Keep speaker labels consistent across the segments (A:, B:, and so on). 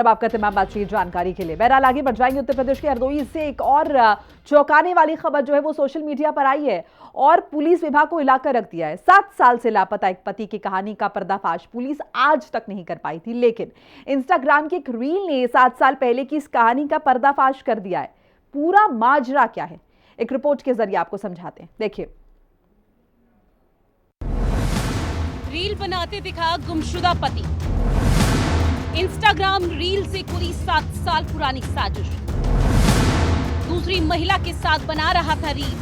A: अब आपका तमाम बातचीत जानकारी के लिए बहरहाल आगे बढ़ जाएंगे। उत्तर प्रदेश के हरदोई से एक और चौंकाने वाली खबर जो है वो सोशल मीडिया पर आई है और पुलिस विभाग को हिलाकर रख दिया है। 7 साल से लापता एक पति की कहानी का पर्दाफाश पुलिस आज तक नहीं कर पाई थी, लेकिन इंस्टाग्राम की एक रील ने 7 साल पहले की इस कहानी का पर्दाफाश कर दिया है। पूरा माजरा क्या है, एक रिपोर्ट के जरिए आपको समझाते हैं, देखिए।
B: रील बनाते दिखा गुमशुदा पति, इंस्टाग्राम रील से खुली 7 साल पुरानी साजिश, दूसरी महिला के साथ बना रहा था रील।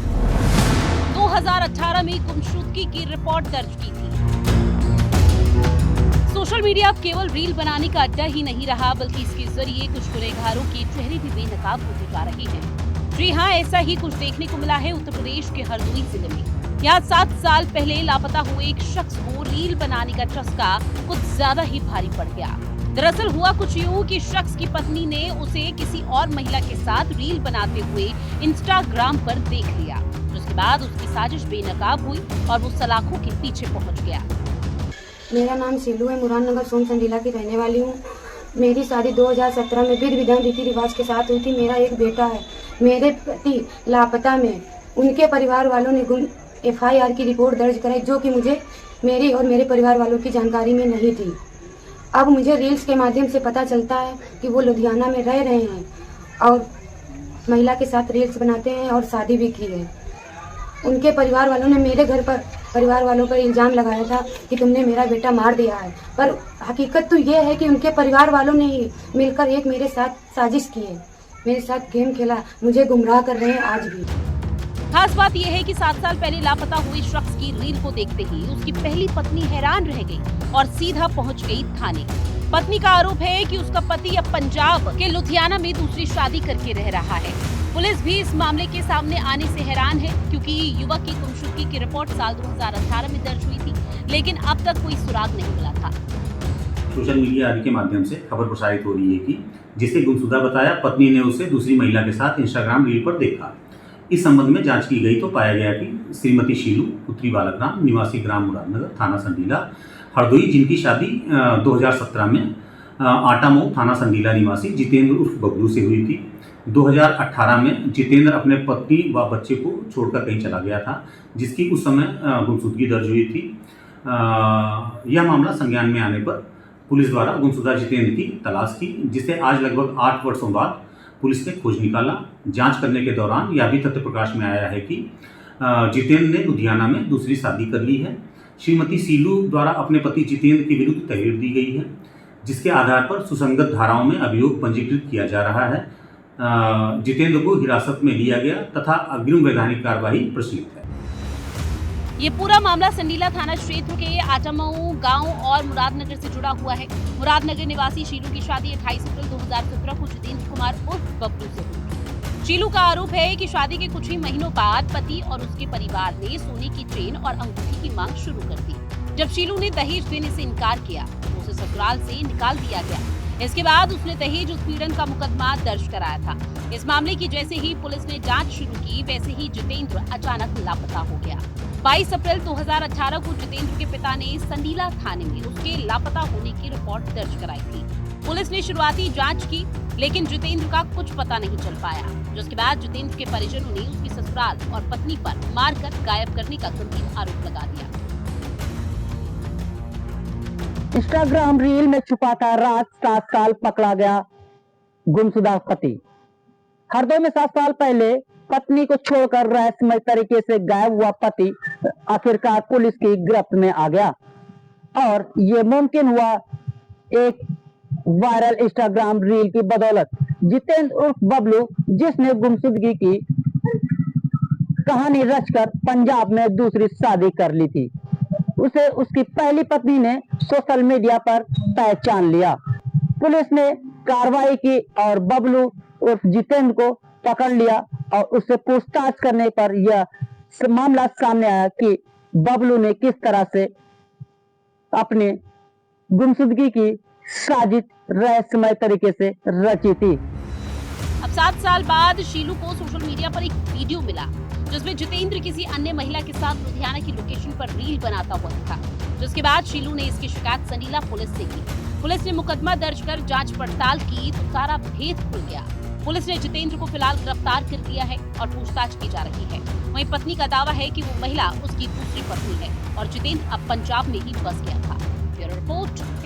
B: 2018 में गुमशुदगी की रिपोर्ट दर्ज की थी। सोशल मीडिया अब केवल रील बनाने का अड्डा ही नहीं रहा, बल्कि इसके जरिए कुछ गुनहगारों के चेहरे भी बेनकाब होते जा रहे हैं। जी हाँ, ऐसा ही कुछ देखने को मिला है उत्तर प्रदेश के हरदोई जिले में। यहाँ 7 साल पहले लापता हुए एक शख्स को रील बनाने का चस्का कुछ ज्यादा ही भारी पड़ गया। दरअसल हुआ कुछ यूं कि शख्स की पत्नी ने उसे किसी और महिला के साथ रील बनाते हुए इंस्टाग्राम पर देख लिया, जिसके बाद उसकी साजिश बेनकाब हुई और वो सलाखों के पीछे पहुंच गया।
C: मेरा नाम सीलू है, मुरादनगर सोम संडीला की रहने वाली हूँ। मेरी शादी 2017 में विधि विधान रीति रिवाज के साथ हुई थी। मेरा एक बेटा है। मेरे पति लापता में उनके परिवार वालों ने FIR की रिपोर्ट दर्ज कराई, जो कि मुझे मेरी और मेरे परिवार वालों की जानकारी में नहीं थी। अब मुझे रील्स के माध्यम से पता चलता है कि वो लुधियाना में रह रहे हैं और महिला के साथ रील्स बनाते हैं और शादी भी की है। उनके परिवार वालों ने मेरे घर पर परिवार वालों पर इल्ज़ाम लगाया था कि तुमने मेरा बेटा मार दिया है, पर हकीकत तो ये है कि उनके परिवार वालों ने ही मिलकर एक मेरे साथ साजिश की है, मेरे साथ गेम खेला, मुझे गुमराह कर रहे हैं आज भी।
B: खास बात यह है कि 7 साल पहले लापता हुए शख्स की रील को देखते ही उसकी पहली पत्नी हैरान रह गई और सीधा पहुंच गई थाने। पत्नी का आरोप है कि उसका पति अब पंजाब के लुधियाना में दूसरी शादी करके रह रहा है। पुलिस भी इस मामले के सामने आने से हैरान है, क्योंकि युवक की गुमशुदगी की रिपोर्ट साल 2018 में दर्ज हुई थी, लेकिन अब तक कोई सुराग नहीं मिला था।
D: सोशल मीडिया आदि के माध्यम से खबर प्रसारित हो रही है कि जिसे गुमशुदा बताया, पत्नी ने उसे दूसरी महिला के साथ इंस्टाग्राम रील पर देखा। इस संबंध में जांच की गई तो पाया गया कि श्रीमती शीलू पुत्री बालकराम निवासी ग्राम मुरादनगर थाना संडीला हरदोई, जिनकी शादी 2017 में आटामऊ थाना संडीला निवासी जितेंद्र उर्फ बबलू से हुई थी। 2018 में जितेंद्र अपने पत्नी व बच्चे को छोड़कर कहीं चला गया था, जिसकी उस समय गुमशुदगी दर्ज हुई थी। यह मामला संज्ञान में आने पर पुलिस द्वारा गुमशुदा जितेंद्र की तलाश की, जिसे आज लगभग 8 वर्षों बाद पुलिस ने खोज निकाला। जांच करने के दौरान यह भी तथ्य प्रकाश में आया है कि जितेंद्र ने लुधियाना में दूसरी शादी कर ली है। श्रीमती सीलू द्वारा अपने पति जितेंद्र के विरुद्ध तहरीर दी गई है, जिसके आधार पर सुसंगत धाराओं में अभियोग पंजीकृत किया जा रहा है। जितेंद्र को हिरासत में लिया गया तथा अग्रिम वैधानिक कार्यवाही प्रचलित है।
B: ये पूरा मामला संडीला थाना क्षेत्र के आटामऊ गांव और मुरादनगर से जुड़ा हुआ है। मुरादनगर निवासी शीलू की शादी 28 अप्रैल 2017 को जितेंद्र कुमार उर्फ बबलू से हुई। शीलू का आरोप है कि शादी के कुछ ही महीनों बाद पति और उसके परिवार ने सोने की चेन और अंगूठी की मांग शुरू कर दी। जब शीलू ने दहेज देने से इनकार किया तो उसे ससुराल से निकाल दिया गया। इसके बाद उसने दहेज उत्पीड़न का मुकदमा दर्ज कराया था। इस मामले की जैसे ही पुलिस ने जांच शुरू की, वैसे ही जितेंद्र अचानक लापता हो गया। 22 अप्रैल 2018 को जितेंद्र के पिता ने संडीला थाने में उसके लापता होने की रिपोर्ट दर्ज कराई थी। पुलिस ने शुरुआती जांच की, लेकिन जितेंद्र का कुछ पता नहीं चल पाया, जिसके बाद जितेंद्र के परिजनों ने उसकी ससुराल और पत्नी पर मारकर गायब करने का गंभीर आरोप लगा दिया।
E: इंस्टाग्राम रील में छुपाता रात 7 साल पकड़ा गया गुमशुदा पति। हरदोई में 7 साल पहले पत्नी को छोड़कर रहस्यमय तरीके से गायब हुआ पति आखिरकार पुलिस की गिरफ्त में आ गया और ये मुमकिन हुआ एक वायरल इंस्टाग्राम रील की बदौलत। जितेंद्र उर्फ बबलू, जिसने गुमशुदगी की कहानी रचकर पंजाब में दूसरी शादी कर ली थी, उसे उसकी पहली पत्नी ने सोशल मीडिया पर पहचान लिया। पुलिस ने कार्रवाई की और बबलू उर्फ जितेंद्र को पकड़ लिया और उससे पूछताछ करने पर यह मामला सामने आया कि बबलू ने किस तरह से अपने गुमशुदगी की साजिश रहस्यमय तरीके से रची थी।
B: अब 7 साल बाद शीलू को सोशल मीडिया पर एक वीडियो मिला जिसमें जितेंद्र किसी अन्य महिला के साथ लुधियाना की लोकेशन पर रील बनाता हुआ दिखा। जिसके बाद शीलू ने इसकी शिकायत संडीला पुलिस से की। पुलिस ने मुकदमा दर्ज कर जांच पड़ताल की तो सारा भेद खुल गया। पुलिस ने जितेंद्र को फिलहाल गिरफ्तार कर लिया है और पूछताछ की जा रही है। वहीं पत्नी का दावा है कि वो महिला उसकी दूसरी पत्नी है और जितेंद्र अब पंजाब में ही बस गया था। Bureau report.